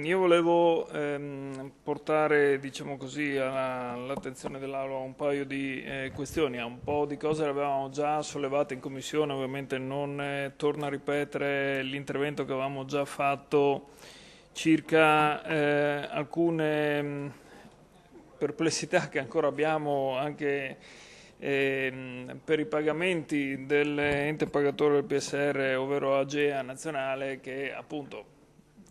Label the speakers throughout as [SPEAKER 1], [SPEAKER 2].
[SPEAKER 1] Io volevo portare, diciamo così, all'attenzione dell'Aula un paio di questioni, un po' di cose le avevamo già sollevate in commissione, ovviamente non torno a ripetere l'intervento che avevamo già fatto circa alcune perplessità che ancora abbiamo anche per i pagamenti dell'ente pagatore del PSR, ovvero AGEA nazionale, che appunto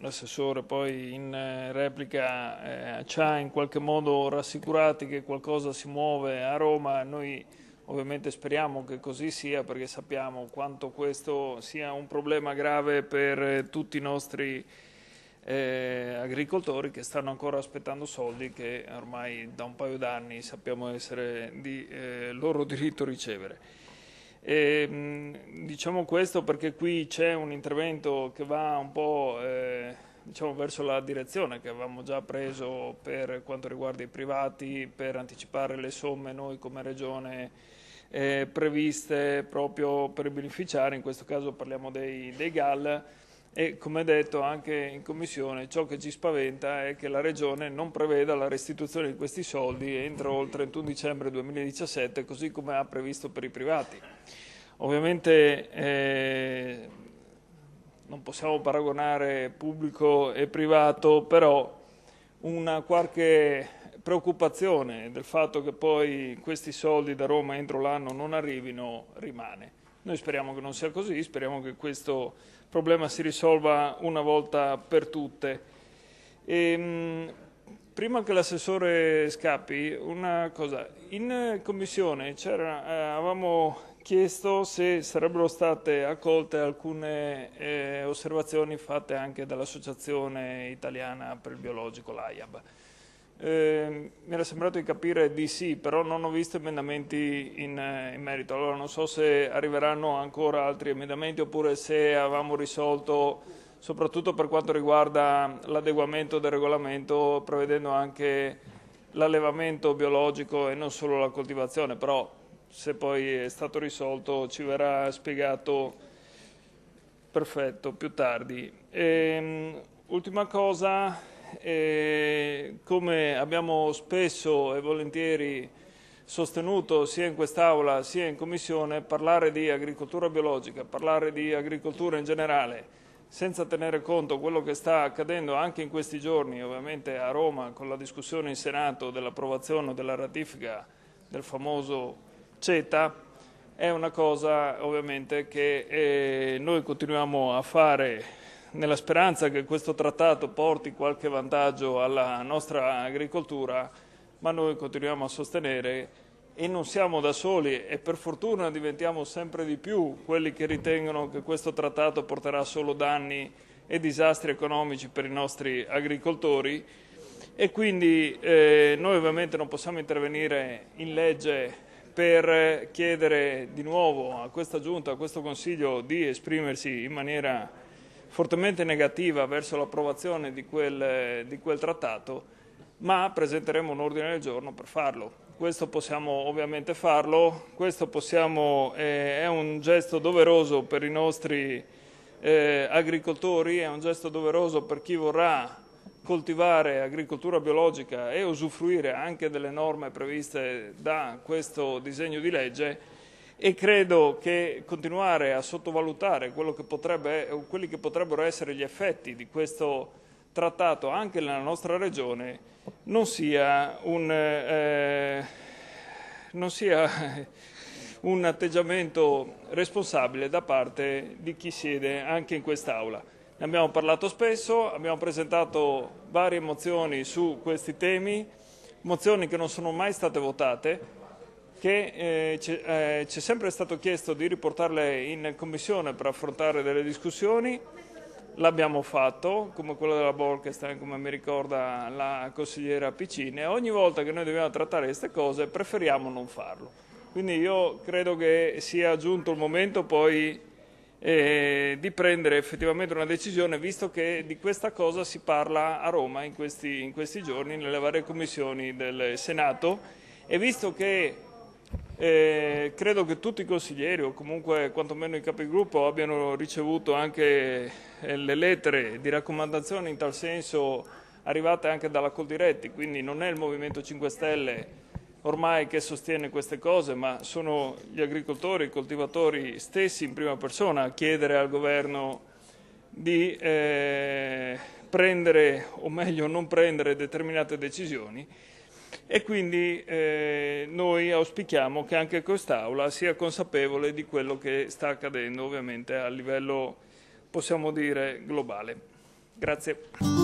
[SPEAKER 1] l'assessore poi in replica ci ha in qualche modo rassicurati che qualcosa si muove a Roma. Noi ovviamente speriamo che così sia, perché sappiamo quanto questo sia un problema grave per tutti i nostri agricoltori che stanno ancora aspettando soldi che ormai da un paio d'anni sappiamo essere di loro diritto ricevere. Diciamo questo perché qui c'è un intervento che va un po' diciamo verso la direzione che avevamo già preso per quanto riguarda i privati, per anticipare le somme noi come regione previste proprio per i beneficiari. In questo caso parliamo dei GAL. E come detto anche in commissione, ciò che ci spaventa è che la Regione non preveda la restituzione di questi soldi entro il 31 dicembre 2017, così come ha previsto per i privati. Ovviamente non possiamo paragonare pubblico e privato, però una qualche preoccupazione del fatto che poi questi soldi da Roma entro l'anno non arrivino rimane. Noi speriamo che non sia così, speriamo che questo problema si risolva una volta per tutte. Prima che l'assessore scappi, una cosa. In commissione avevamo chiesto se sarebbero state accolte alcune osservazioni fatte anche dall'Associazione Italiana per il Biologico, l'AIAB. Mi era sembrato di capire di sì, però non ho visto emendamenti in merito. Allora non so se arriveranno ancora altri emendamenti oppure se avevamo risolto, soprattutto per quanto riguarda l'adeguamento del regolamento, prevedendo anche l'allevamento biologico e non solo la coltivazione, però se poi è stato risolto ci verrà spiegato perfetto più tardi. Ultima cosa. Come abbiamo spesso e volentieri sostenuto sia in quest'Aula sia in Commissione, parlare di agricoltura biologica, parlare di agricoltura in generale, senza tenere conto quello che sta accadendo anche in questi giorni, ovviamente a Roma, con la discussione in Senato dell'approvazione o della ratifica del famoso CETA, è una cosa ovviamente che noi continuiamo a fare nella speranza che questo trattato porti qualche vantaggio alla nostra agricoltura, ma noi continuiamo a sostenere, e non siamo da soli, e per fortuna diventiamo sempre di più quelli che ritengono che questo trattato porterà solo danni e disastri economici per i nostri agricoltori, e quindi noi ovviamente non possiamo intervenire in legge per chiedere di nuovo a questa Giunta, a questo Consiglio di esprimersi in maniera fortemente negativa verso l'approvazione di quel trattato, ma presenteremo un ordine del giorno per farlo. Questo possiamo ovviamente farlo, è un gesto doveroso per i nostri agricoltori, è un gesto doveroso per chi vorrà coltivare agricoltura biologica e usufruire anche delle norme previste da questo disegno di legge. E credo che continuare a sottovalutare quelli che potrebbero essere gli effetti di questo trattato anche nella nostra regione non sia un atteggiamento responsabile da parte di chi siede anche in quest'Aula. Ne abbiamo parlato spesso, abbiamo presentato varie mozioni su questi temi, mozioni che non sono mai state votate, che ci è sempre stato chiesto di riportarle in commissione per affrontare delle discussioni. L'abbiamo fatto, come quella della Bolkestein, come mi ricorda la consigliera Piccini, e ogni volta che noi dobbiamo trattare queste cose preferiamo non farlo. Quindi io credo che sia giunto il momento poi di prendere effettivamente una decisione, visto che di questa cosa si parla a Roma in questi giorni nelle varie commissioni del Senato, e visto che credo che tutti i consiglieri o comunque quantomeno i capigruppo abbiano ricevuto anche le lettere di raccomandazione in tal senso arrivate anche dalla Coldiretti, quindi non è il Movimento 5 Stelle ormai che sostiene queste cose, ma sono gli agricoltori, i coltivatori stessi in prima persona a chiedere al governo di prendere, o meglio non prendere, determinate decisioni, e quindi noi auspichiamo che anche quest'Aula sia consapevole di quello che sta accadendo ovviamente a livello, possiamo dire, globale. Grazie.